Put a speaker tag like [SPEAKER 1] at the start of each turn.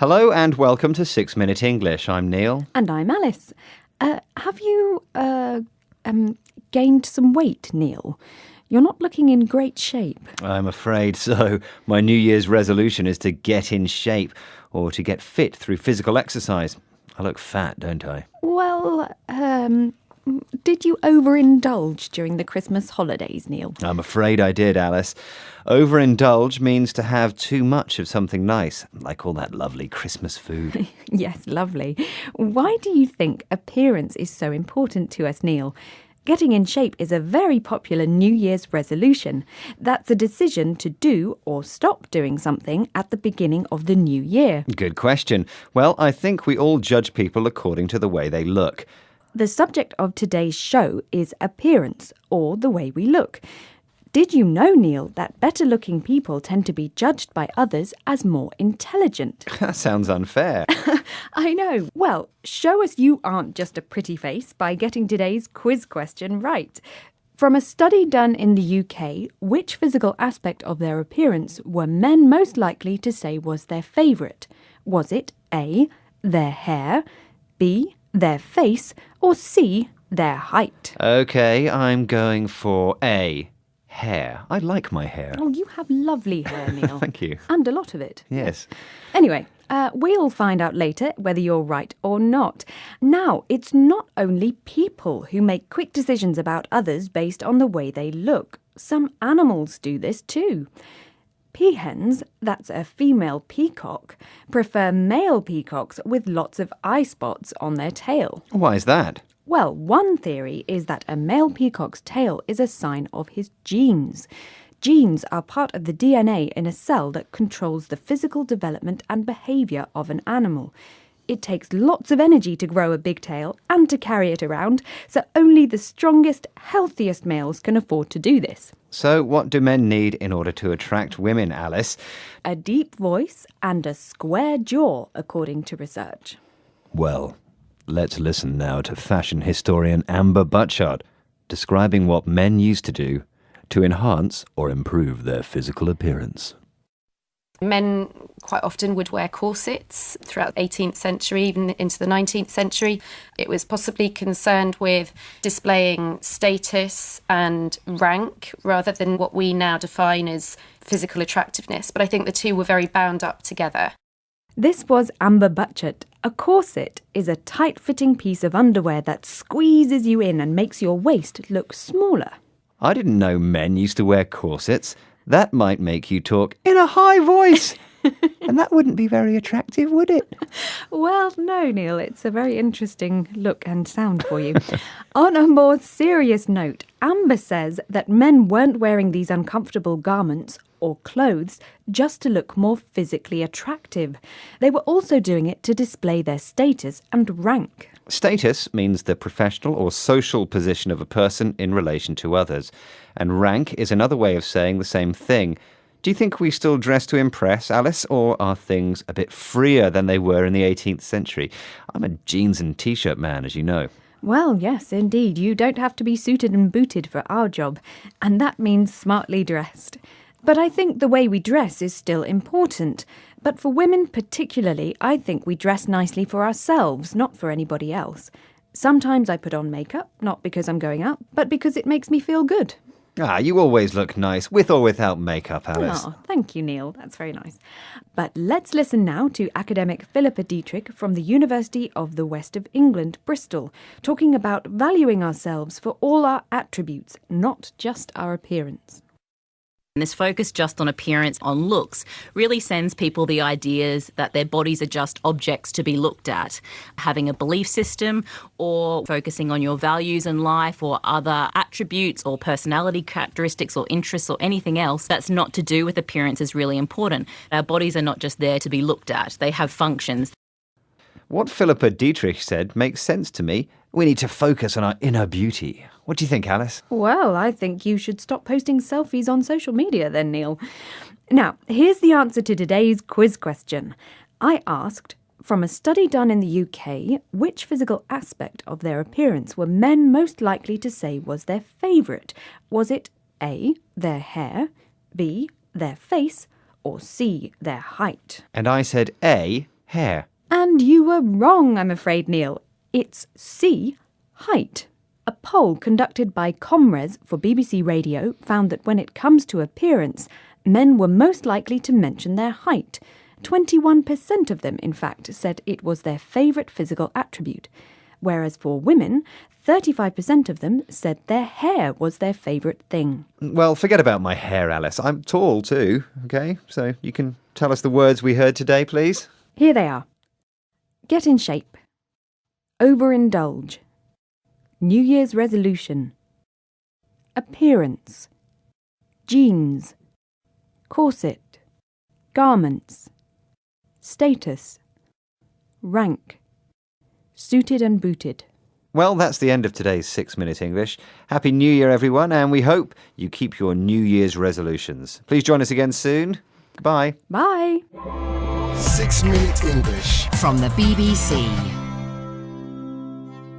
[SPEAKER 1] Hello and welcome to 6 Minute English. I'm Neil.
[SPEAKER 2] And I'm Alice. Have you gained some weight, Neil? You're not looking in great shape.
[SPEAKER 1] I'm afraid so. My New Year's resolution is to get in shape or to get fit through physical exercise. I look fat, don't I?
[SPEAKER 2] Well, did you overindulge during the Christmas holidays, Neil?
[SPEAKER 1] I'm afraid I did, Alice. Overindulge means to have too much of something nice, like all that lovely Christmas food.
[SPEAKER 2] Yes, lovely. Why do you think appearance is so important to us, Neil? Getting in shape is a very popular New Year's resolution. That's a decision to do or stop doing something at the beginning of the new year.
[SPEAKER 1] Good question. Well, I think we all judge people according to the way they look.
[SPEAKER 2] The subject of today's show is appearance, or the way we look. Did you know, Neil, that better-looking people tend to be judged by others as more intelligent?
[SPEAKER 1] That sounds unfair.
[SPEAKER 2] I know. Well, show us you aren't just a pretty face by getting today's quiz question right. From a study done in the UK, which physical aspect of their appearance were men most likely to say was their favourite? Was it A, their hair, B, their face, or C, their height?
[SPEAKER 1] OK, I'm going for A, hair. I like my hair.
[SPEAKER 2] Oh, you have lovely hair, Neil.
[SPEAKER 1] Thank you.
[SPEAKER 2] And a lot of it.
[SPEAKER 1] Yes.
[SPEAKER 2] Anyway, we'll find out later whether you're right or not. Now, it's not only people who make quick decisions about others based on the way they look. Some animals do this too. Peahens, that's a female peacock, prefer male peacocks with lots of eye spots on their tail.
[SPEAKER 1] Why is that?
[SPEAKER 2] Well, one theory is that a male peacock's tail is a sign of his genes. Genes are part of the DNA in a cell that controls the physical development and behaviour of an animal. It takes lots of energy to grow a big tail and to carry it around, so only the strongest, healthiest males can afford to do this.
[SPEAKER 1] So what do men need in order to attract women, Alice?
[SPEAKER 2] A deep voice and a square jaw, according to research.
[SPEAKER 1] Well, let's listen now to fashion historian Amber Butchart describing what men used to do to enhance or improve their physical appearance.
[SPEAKER 3] Men quite often would wear corsets throughout the 18th century, even into the 19th century. It was possibly concerned with displaying status and rank rather than what we now define as physical attractiveness. But I think the two were very bound up together.
[SPEAKER 2] This was Amber Butchart. A corset is a tight-fitting piece of underwear that squeezes you in and makes your waist look smaller.
[SPEAKER 1] I didn't know men used to wear corsets. That might make you talk in a high voice. And that wouldn't be very attractive, would it?
[SPEAKER 2] Well, no, Neil, it's a very interesting look and sound for you. On a more serious note, Amber says that men weren't wearing these uncomfortable garments or clothes just to look more physically attractive. They were also doing it to display their status and rank.
[SPEAKER 1] Status means the professional or social position of a person in relation to others. And rank is another way of saying the same thing. Do you think we still dress to impress, Alice, or are things a bit freer than they were in the 18th century? I'm a jeans and t-shirt man, as you know.
[SPEAKER 2] Well, yes, indeed. You don't have to be suited and booted for our job, and that means smartly dressed. But I think the way we dress is still important. But for women particularly, I think we dress nicely for ourselves, not for anybody else. Sometimes I put on makeup, not because I'm going out, but because it makes me feel good.
[SPEAKER 1] You always look nice, with or without makeup, Alice.
[SPEAKER 2] Oh, thank you, Neil. That's very nice. But let's listen now to academic Philippa Dietrich from the University of the West of England, Bristol, talking about valuing ourselves for all our attributes, not just our appearance.
[SPEAKER 4] And this focus just on appearance, on looks, really sends people the ideas that their bodies are just objects to be looked at. Having a belief system or focusing on your values in life or other attributes or personality characteristics or interests or anything else that's not to do with appearance is really important. Our bodies are not just there to be looked at. They have functions.
[SPEAKER 1] What Philippa Dietrich said makes sense to me. We need to focus on our inner beauty. What do you think, Alice?
[SPEAKER 2] Well, I think you should stop posting selfies on social media then, Neil. Now, here's the answer to today's quiz question. I asked, from a study done in the UK, which physical aspect of their appearance were men most likely to say was their favourite? Was it A, their hair, B, their face, or C, their height?
[SPEAKER 1] And I said A, hair.
[SPEAKER 2] And you were wrong, I'm afraid, Neil. It's C, height. A poll conducted by Comres for BBC Radio found that when it comes to appearance, men were most likely to mention their height. 21% of them, in fact, said it was their favourite physical attribute, whereas for women, 35% of them said their hair was their favourite thing.
[SPEAKER 1] Well, forget about my hair, Alice. I'm tall too, okay? So you can tell us the words we heard today, please?
[SPEAKER 2] Here they are. Get in shape. Overindulge. New Year's resolution. Appearance. Jeans. Corset. Garments. Status. Rank. Suited and booted.
[SPEAKER 1] Well, that's the end of today's 6-Minute English. Happy New Year, everyone, and we hope you keep your New Year's resolutions. Please join us again soon. Goodbye.
[SPEAKER 2] Bye.
[SPEAKER 5] 6-Minute English
[SPEAKER 6] from the BBC.